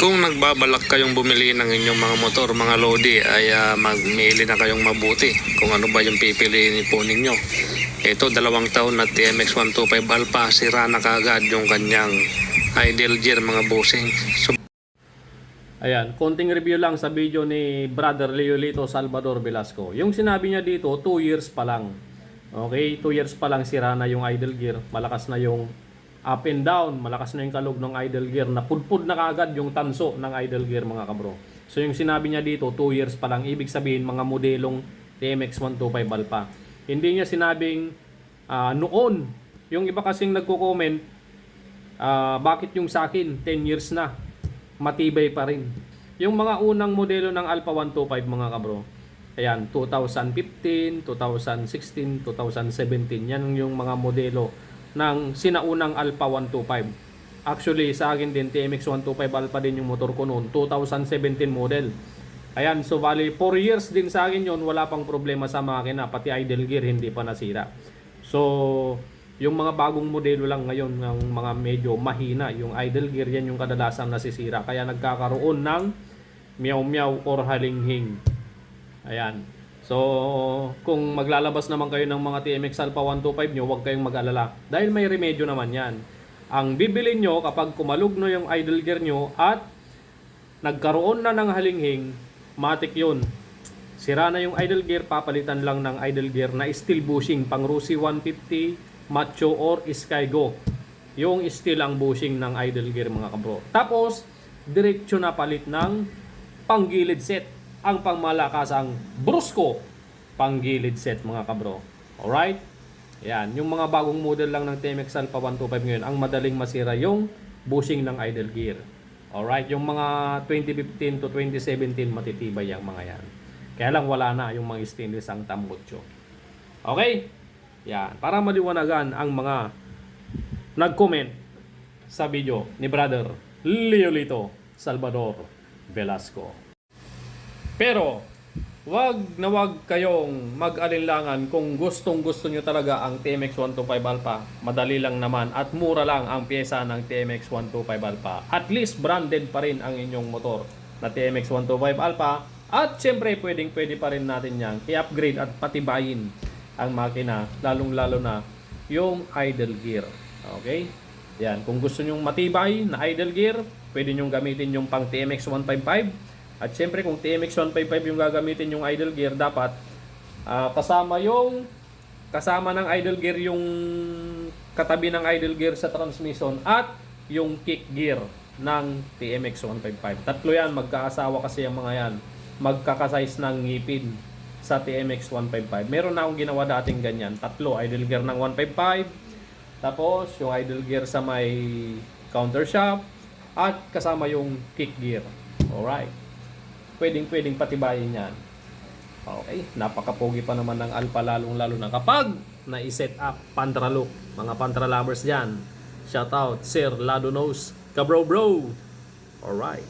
Kung nagbabalak kayong bumili ng inyong mga motor, mga Lodi, ay magmili na kayong mabuti kung ano ba yung pipiliin po ninyo. Ito, 2 taon na TMX 125 Alpha, sira na kaagad yung kanyang idle gear, mga bossing. So, ayan, konting review lang sa video ni Brother Leolito Salvador Velasco. Yung sinabi niya dito, 2 years pa lang. Okay, 2 years pa lang sira na yung idle gear. Malakas na yung up and down, malakas na yung kalog ng idle gear. Napudpud na kaagad yung tanso ng idle gear, mga kabro. So yung sinabi niya dito, 2 years pa lang. Ibig sabihin, mga modelong TMX 125 Alpha. Hindi niya sinabing noon. Yung iba kasing nagko-comment, bakit yung sa akin 10 years na matibay pa rin. Yung mga unang modelo ng Alpha 125, mga kabro, ayan, 2015, 2016, 2017, yan yung mga modelo ng sinaunang Alpha 125. Actually, sa akin din, TMX 125 Alpha din yung motor ko noon, 2017 model. Ayan, so bali 4 years din sa akin yon, wala pang problema sa makina, pati idle gear hindi pa nasira. So, yung mga bagong modelo lang ngayon ng mga medyo mahina, yung idle gear, yan yung kadalasan nasisira. Kaya nagkakaroon ng meow-meow or halinghing. Ayan. So, kung maglalabas naman kayo ng mga TMX Alpha 125 nyo, huwag kayong mag-alala. Dahil may remedyo naman yan. Ang bibilin nyo kapag kumalog no yung idle gear nyo at nagkaroon na ng halinghing, matik yun. Sira na yung idle gear, papalitan lang ng idle gear na steel bushing, pang Rusi 150, Macho or Skygo. Yung steel ang bushing ng idle gear, mga kabro. Tapos, diretsyo na palit ng panggilid set. Ang pangmalakasang Brusco panggilid set, mga kabro. Alright? Yan. Yung mga bagong model lang ng TMX Alpha 125 ngayon, ang madaling masira yung bushing ng idle gear. Alright? Yung mga 2015 to 2017, matitibay yung mga yan. Kaya lang wala na yung mga stainless ang tambutso. Okay? Yan. Para maliwanagan ang mga nag-comment sa video ni Brother Leolito Salvador Velasco. Pero, wag na wag kayong mag-alinlangan kung gustong-gusto nyo talaga ang TMX 125 Alpha. Madali lang naman at mura lang ang pyesa ng TMX 125 Alpha. At least branded pa rin ang inyong motor na TMX 125 Alpha. At syempre, pwede pa rin natin yan i-upgrade at patibayin ang makina, lalong-lalo na yung idle gear. Okay? Yan. Kung gusto nyo matibay na idle gear, pwede nyo gamitin yung pang TMX 155. At syempre kung TMX 155 yung gagamitin yung idle gear, dapat kasama ng idle gear yung katabi ng idle gear sa transmission at yung kick gear ng TMX 155. Tatlo yan, magkaasawa kasi yung mga yan. Magkakasize ng ngipin sa TMX 155. Meron na akong ginawa dating ganyan. Tatlo, idle gear ng 155. Tapos yung idle gear sa may counter shaft at kasama yung kick gear. Alright. Pwedeng patibayin yan. Okay, napakapogi pa naman ng Alpha, lalong-lalo na kapag na-set up Pantra look. Mga Pantra lovers dyan, shout out Sir Lado Nose Kabro Bro. Alright.